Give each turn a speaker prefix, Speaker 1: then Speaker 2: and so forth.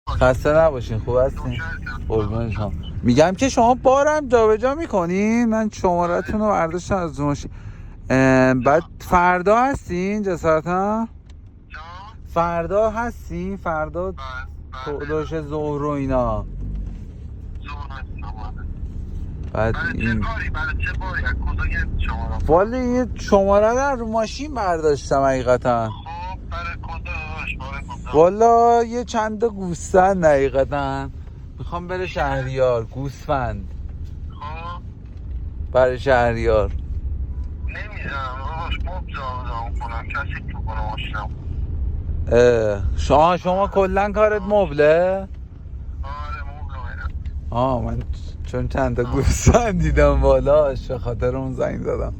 Speaker 1: خسته نباشین. خوب هستین؟ قربون شما. میگم که شما بارم جابجا میکنین. من شمارتون رو برداشتم از ماشین. بعد فردا هستین جسارتا؟ فردا هستین؟ فردا دوش ظهر و اینا. بعد این والا یه شماره در رو ماشین برداشتم حقیقتا. والا یه چند تا گوسفند حقیقتا میخوام بره شهریار. گوسفند برای شهریار. شما کلن کارت مبله؟ من چون چند تا گوسفند دیدم بالا به خاطر اون زنگ زدم.